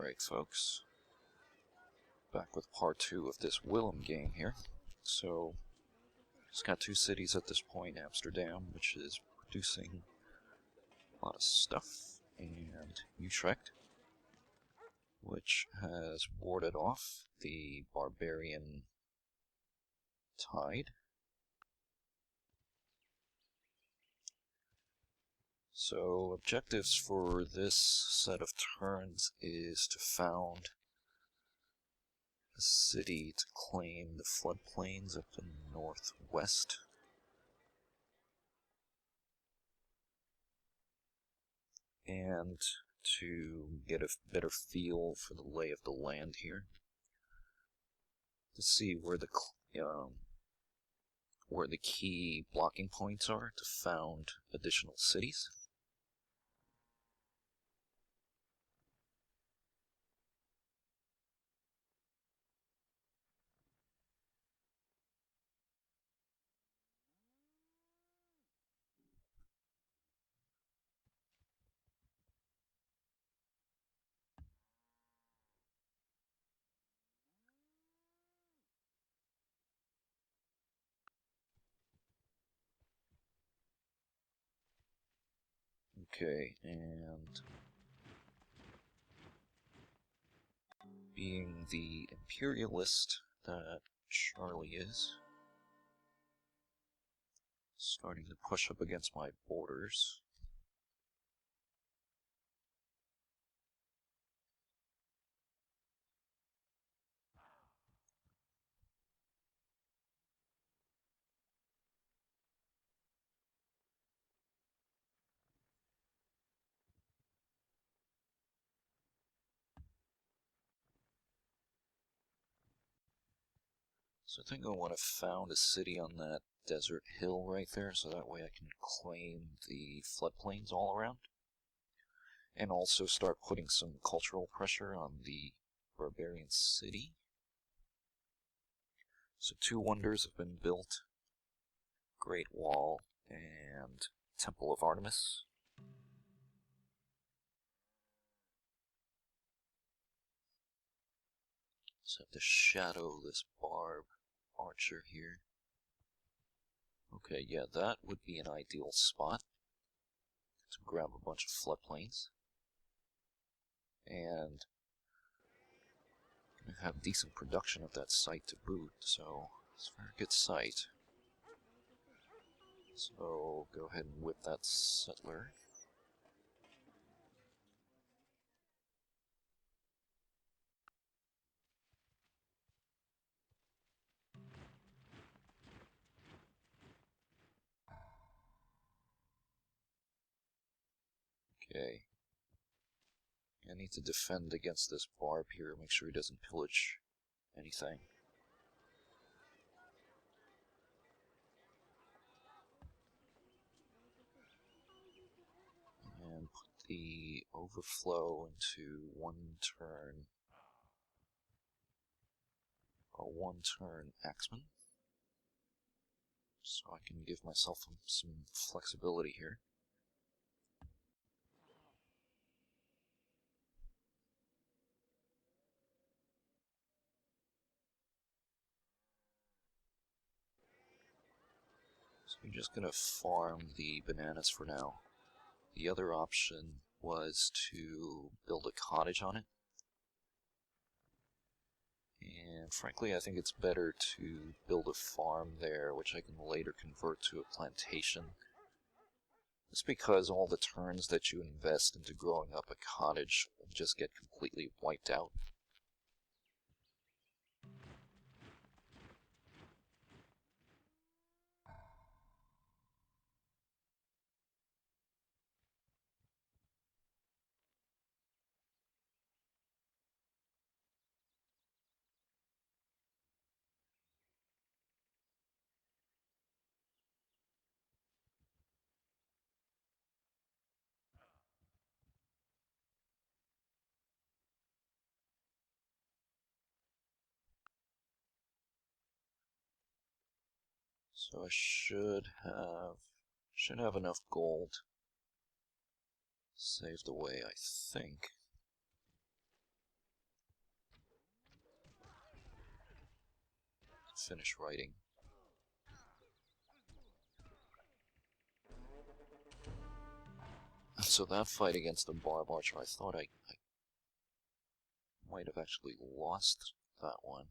Alright folks, back with part 2 of this Willem game here. So, it's got two cities at this point, Amsterdam, which is producing a lot of stuff, and Utrecht, which has warded off the barbarian tide. So, objectives for this set of turns is to found a city to claim the floodplains up in the northwest. And to get a better feel for the lay of the land here. To see where the key blocking points are to found additional cities. Okay, and being the imperialist that Charlie is, starting to push up against my borders. So I think I want to found a city on that desert hill right there, so that way I can claim the floodplains all around. And also start putting some cultural pressure on the barbarian city. So two wonders have been built. Great Wall and Temple of Artemis. So I have to shadow this barb archer here. Okay, yeah, that would be an ideal spot to grab a bunch of floodplains. And gonna have decent production of that site to boot, so it's a very good site. So go ahead and whip that settler. Okay. I need to defend against this barb here, make sure he doesn't pillage anything. And put the overflow into one turn axeman. So I can give myself some flexibility here. So I'm just going to farm the bananas for now. The other option was to build a cottage on it. And frankly, I think it's better to build a farm there, which I can later convert to a plantation. Just because all the turns that you invest into growing up a cottage will just get completely wiped out. So I should have enough gold saved away, I think. finish writing. So that fight against the Barb Archer, I thought I might have actually lost that one.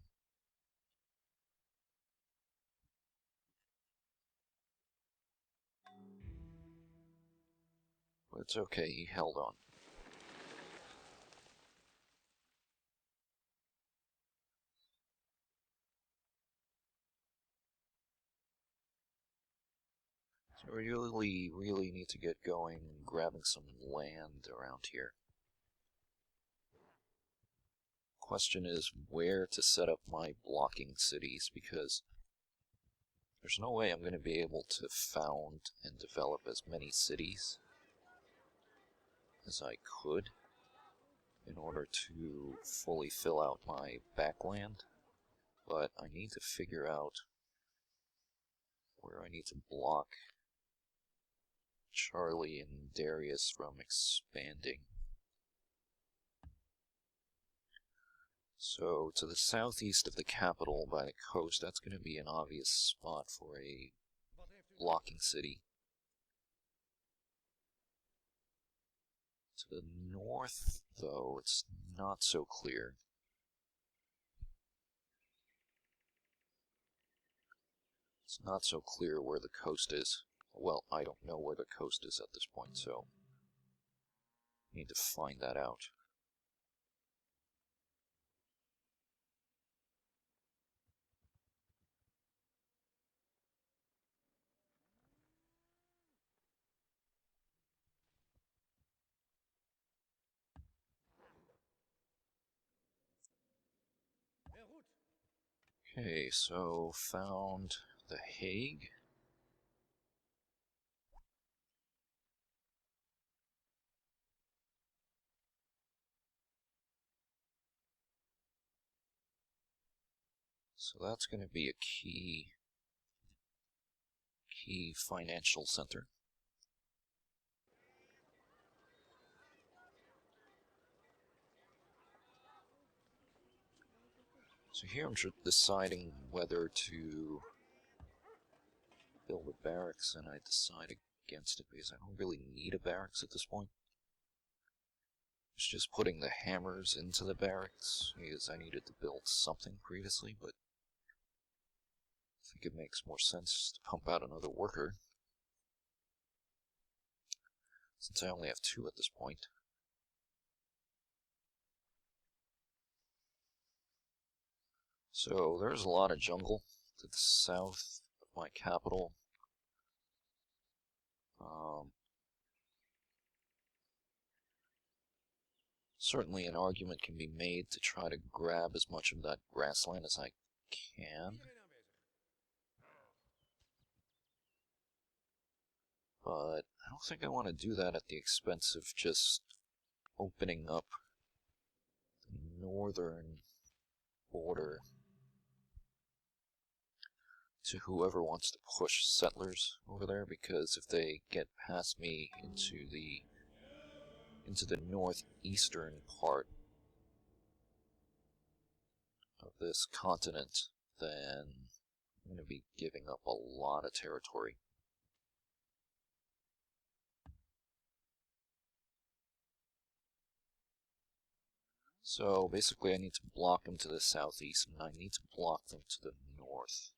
But it's okay, he held on. So we really need to get going and grabbing some land around here. Question is where to set up my blocking cities, because there's no way I'm going to be able to found and develop as many cities as I could in order to fully fill out my backland. But I need to figure out where I need to block Charlie and Darius from expanding. So, to the southeast of the capital by the coast, that's going to be an obvious spot for a blocking city. To the north, though, it's not so clear. It's not so clear where the coast is. Well, I don't know where the coast is at this point, so I need to find that out. Okay, so found The Hague. So that's going to be a key financial center. So here I'm deciding whether to build a barracks, and I decide against it because I don't really need a barracks at this point. It's just putting the hammers into the barracks because I needed to build something previously, but I think it makes more sense to pump out another worker, since I only have 2 at this point. So there's a lot of jungle to the south of my capital. Certainly an argument can be made to try to grab as much of that grassland as I can. But I don't think I want to do that at the expense of just opening up the northern border to whoever wants to push settlers over there, because if they get past me into the northeastern part of this continent, then I'm going to be giving up a lot of territory. So basically I need to block them to the southeast, and I need to block them to the north.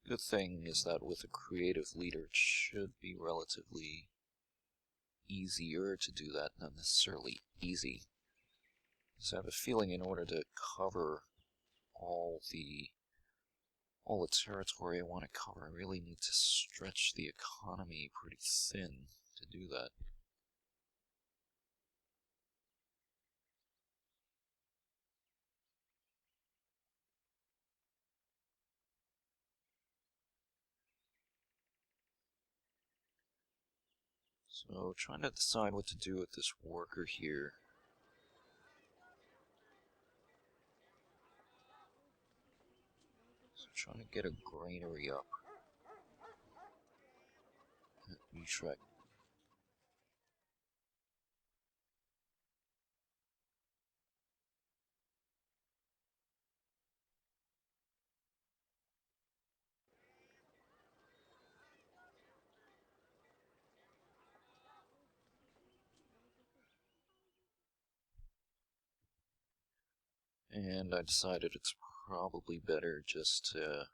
Good thing is that with a creative leader, it should be relatively easier to do that, not necessarily easy. So I have a feeling in order to cover all the territory I want to cover, I really need to stretch the economy pretty thin to do that. So trying to decide what to do with this worker here. So trying to get a granary up. Utrecht. And I decided it's probably better just to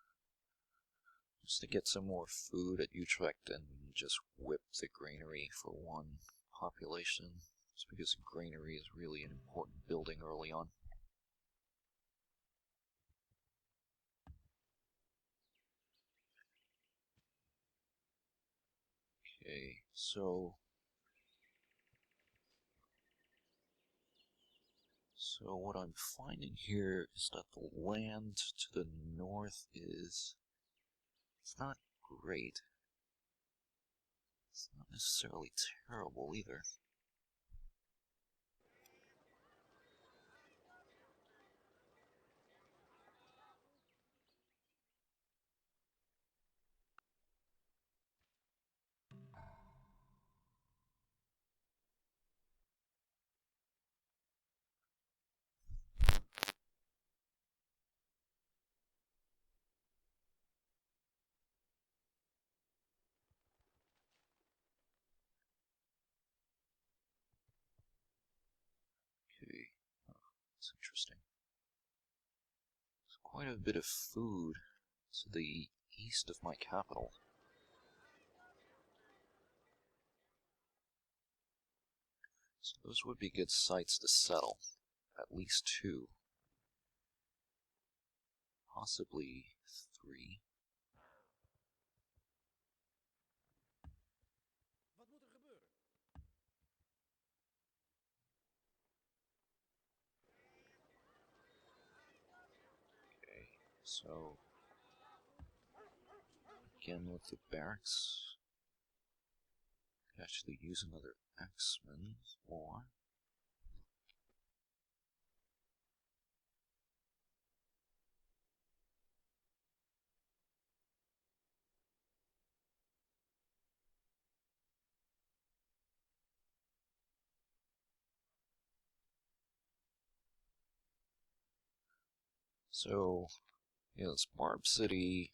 get some more food at Utrecht and just whip the granary for one population. It's because granary is really an important building early on. Okay, so what I'm finding here is that the land to the north it's not great. It's not necessarily terrible either. Okay, that's interesting. There's quite a bit of food to the east of my capital. So those would be good sites to settle. At least 2. Possibly 3. Okay, so again with the barracks, could actually use another X-Men or so yeah, this Barb City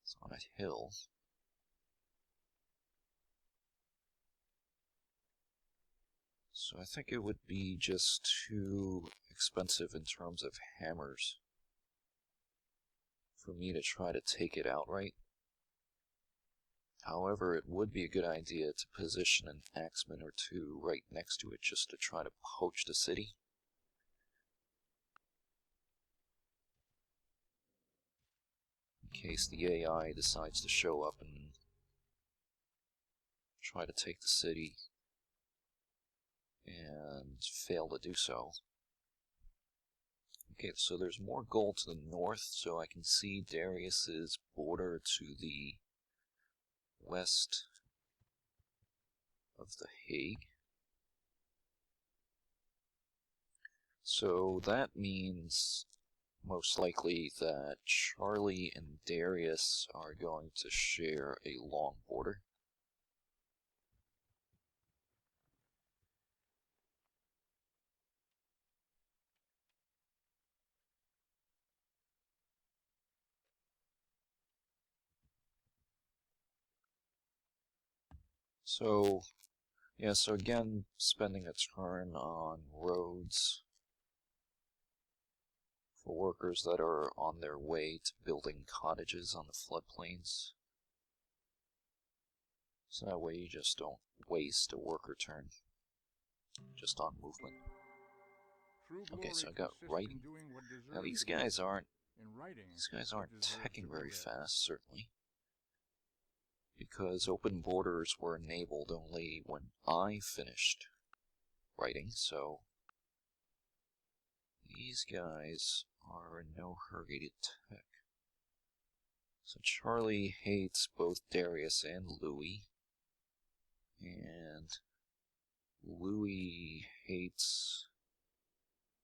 is on a hill. So I think it would be just too expensive in terms of hammers for me to try to take it outright. However, it would be a good idea to position an axeman or 2 right next to it just to try to poach the city. In case the AI decides to show up and try to take the city and fail to do so. Okay, so there's more gold to the north, so I can see Darius's border to the west of the Hague. So that means most likely that Charlie and Darius are going to share a long border. So, yeah, so again, spending a turn on roads for workers that are on their way to building cottages on the floodplains. So that way you just don't waste a worker turn just on movement. Okay, so I got writing. Now these guys aren't teching very fast, certainly, because open borders were enabled only when I finished writing, so these guys are in no hurry to tech. So Charlie hates both Darius and Louis, and Louis hates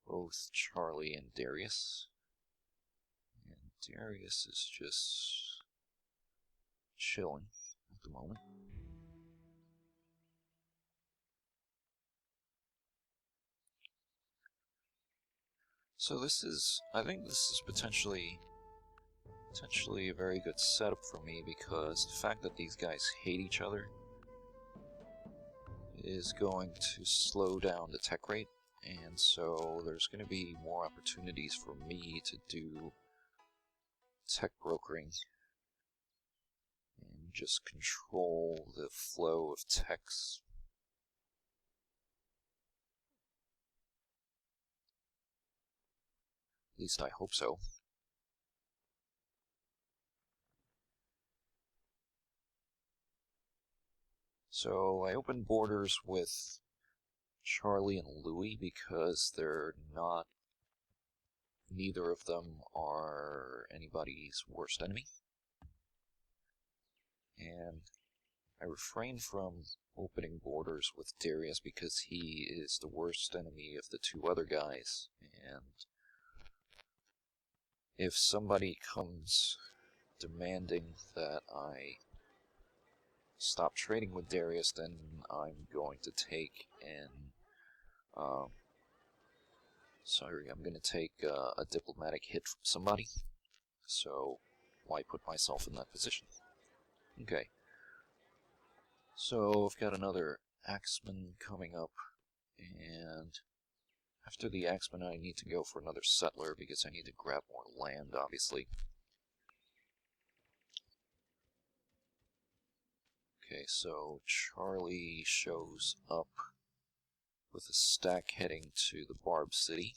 both Charlie and Darius, and Darius is just chilling at the moment. So this is, I think this is potentially a very good setup for me, because the fact that these guys hate each other is going to slow down the tech rate, and so there's going to be more opportunities for me to do tech brokering and just control the flow of techs. At least I hope so. So I opened borders with Charlie and Louis because neither of them are anybody's worst enemy. And I refrained from opening borders with Darius because he is the worst enemy of the two other guys. And if somebody comes demanding that I stop trading with Darius, then I'm going to take I'm going to take a diplomatic hit from somebody. So why put myself in that position? Okay. So I've got another Axeman coming up, and after the Axeman I need to go for another settler because I need to grab more land, obviously. Okay, so Charlie shows up with a stack heading to the Barb City.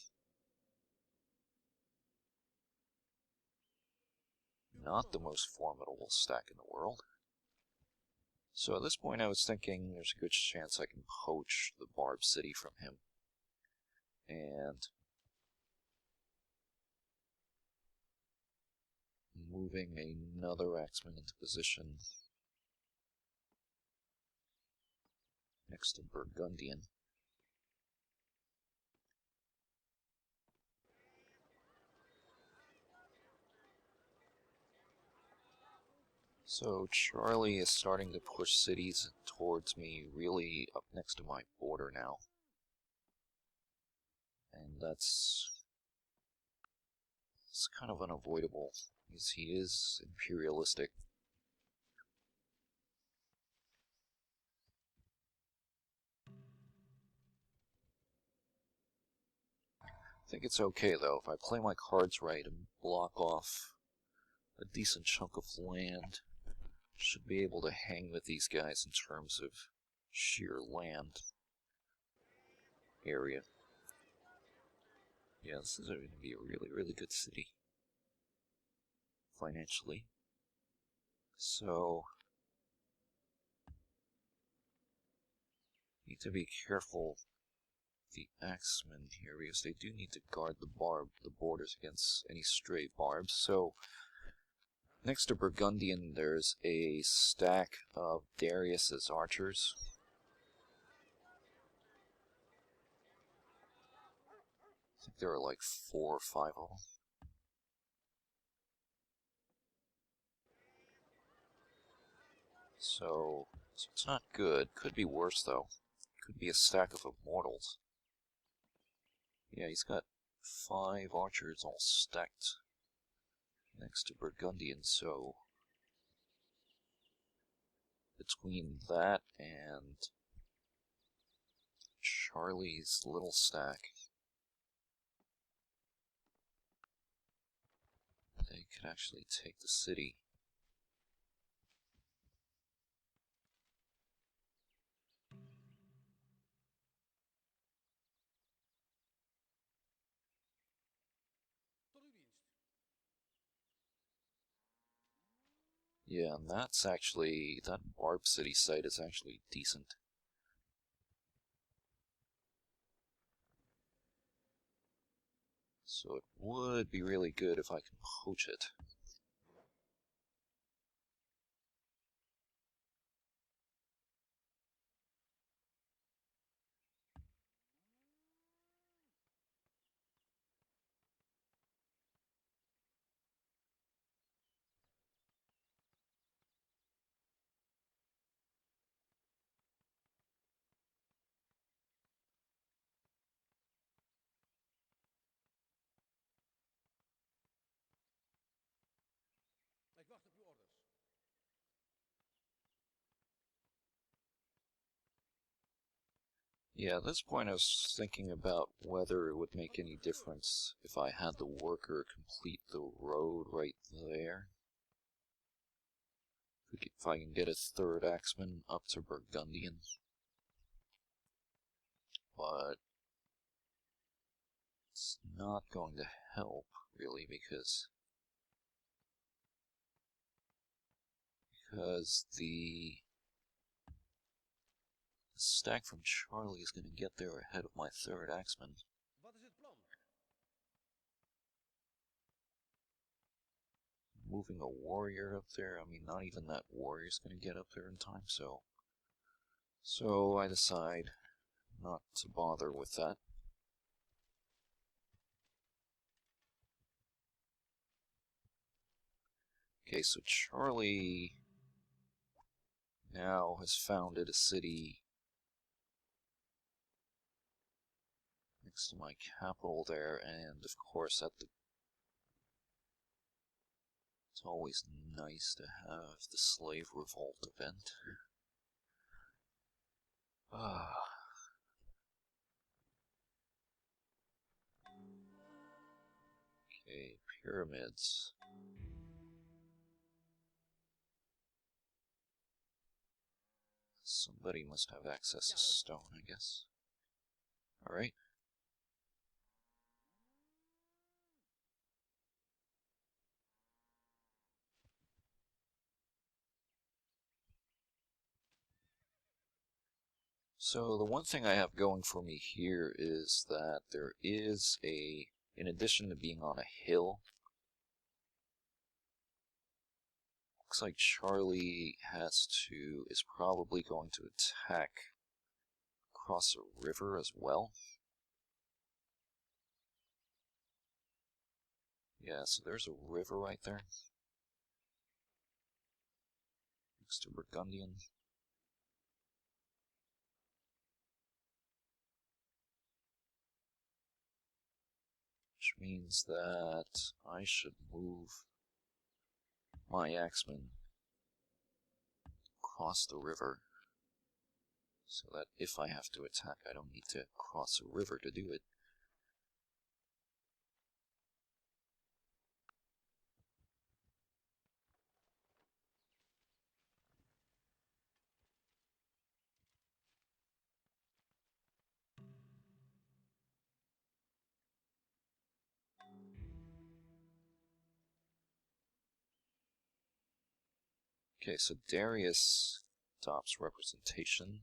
Not the most formidable stack in the world. So at this point I was thinking there's a good chance I can poach the Barb City from him. And moving another Axeman into position next to Burgundian. So Charlie is starting to push cities towards me, really up next to my border now. And it's kind of unavoidable, because he is imperialistic. I think it's okay though, if I play my cards right and block off a decent chunk of land, should be able to hang with these guys in terms of sheer land area. Yeah, this is going to be a really, really good city financially. So need to be careful the Axemen here, because they do need to guard the borders against any stray barbs. So next to Burgundian, there's a stack of Darius's archers. I think there are like 4 or 5 of them. So it's not good. Could be worse though. Could be a stack of immortals. Yeah, he's got 5 archers all stacked next to Burgundian, so between that and Charlie's little stack, they could actually take the city. Yeah, and that's actually, that Barb City site is actually decent. So it would be really good if I can poach it. Yeah, at this point I was thinking about whether it would make any difference if I had the worker complete the road right there. If I can get a third axeman up to Burgundian. But it's not going to help, really, because the stack from Charlie is going to get there ahead of my third axeman. Moving a warrior up there, I mean, not even that warrior's going to get up there in time, so I decide not to bother with that. Okay, so Charlie now has founded a city next to my capital there, and of course it's always nice to have the slave revolt event. Okay, pyramids. Somebody must have access to stone, I guess. Alright. So the one thing I have going for me here is that there is in addition to being on a hill, looks like Charlie is probably going to attack across a river as well. Yeah, so there's a river right there. Next to Burgundian. Which means that I should move my axeman across the river, so that if I have to attack, I don't need to cross a river to do it. Okay, so Darius adopts representation.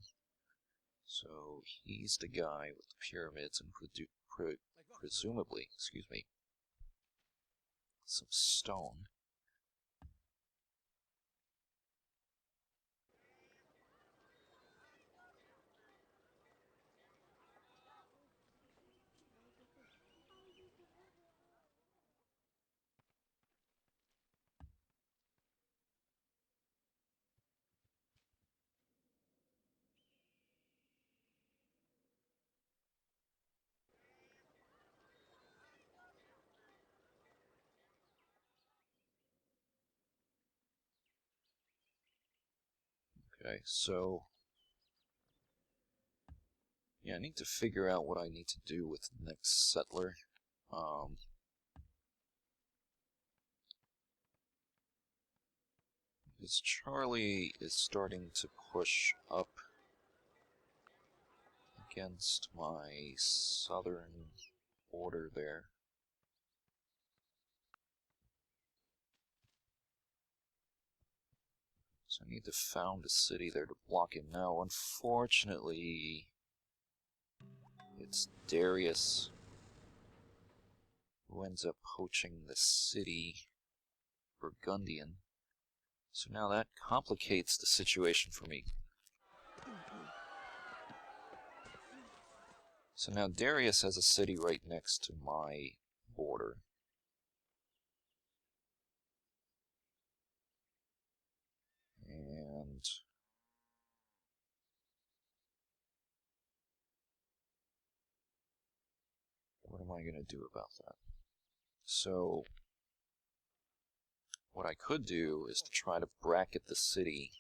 So he's the guy with the pyramids and presumably, some stone. Okay, so yeah, I need to figure out what I need to do with the next settler. Because Charlie is starting to push up against my southern border there. So I need to found a city there to block him now. Unfortunately, it's Darius who ends up poaching the city Burgundian. So now that complicates the situation for me. So now Darius has a city right next to my border. And what am I going to do about that? So what I could do is to try to bracket the city.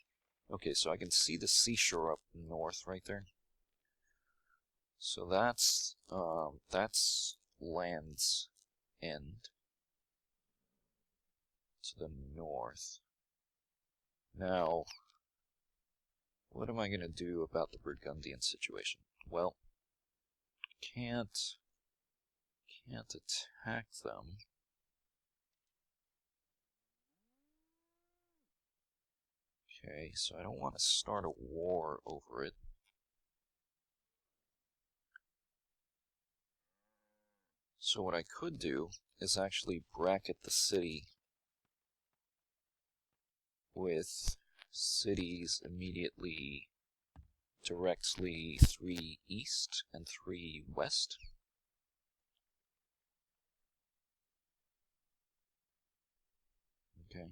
Okay, so I can see the seashore up north right there. So that's Land's End to the north. Now, what am I going to do about the Burgundian situation? Well, can't attack them. Okay, so I don't want to start a war over it. So what I could do is actually bracket the city with cities immediately directly 3 east and 3 west. Okay.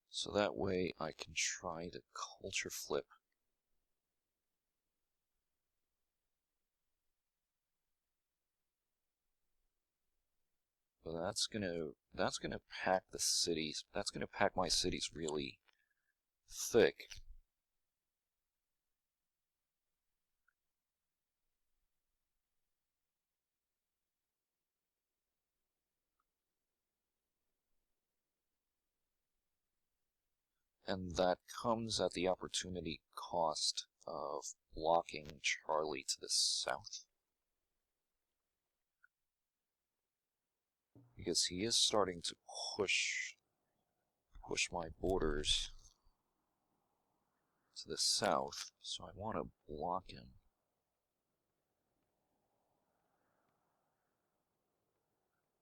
So that way I can try to culture flip. But that's gonna pack the cities. That's gonna pack my cities really thick. And that comes at the opportunity cost of blocking Charlie to the south. Because he is starting to push my borders to the south, so I want to block him.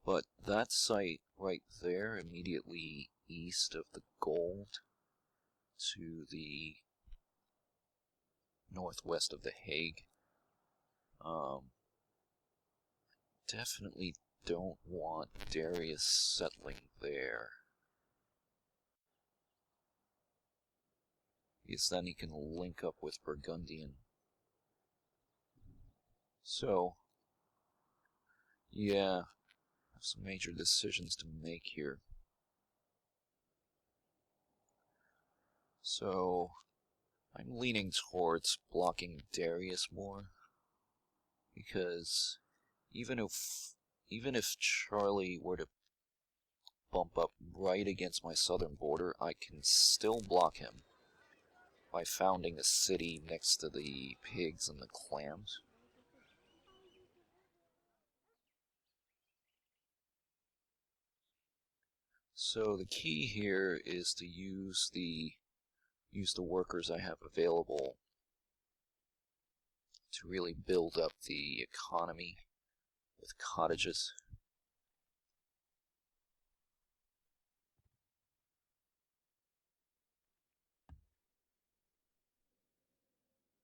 But that site right there, immediately east of the gold, to the northwest of the Hague, definitely don't want Darius settling there. Because then he can link up with Burgundian. So, yeah, I have some major decisions to make here. So, I'm leaning towards blocking Darius more, because even if Charlie were to bump up right against my southern border, I can still block him by founding a city next to the pigs and the clams. So the key here is to use the workers I have available to really build up the economy with cottages.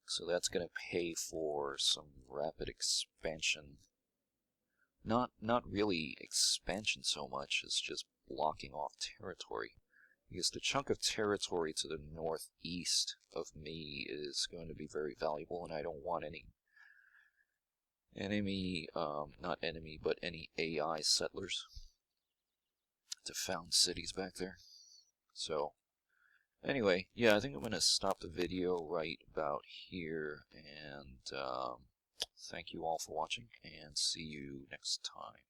So that's going to pay for some rapid expansion. Not really expansion so much as just blocking off territory. Because the chunk of territory to the northeast of me is going to be very valuable, and I don't want any not enemy, but any AI settlers to found cities back there. So, anyway, yeah, I think I'm going to stop the video right about here, and thank you all for watching, and see you next time.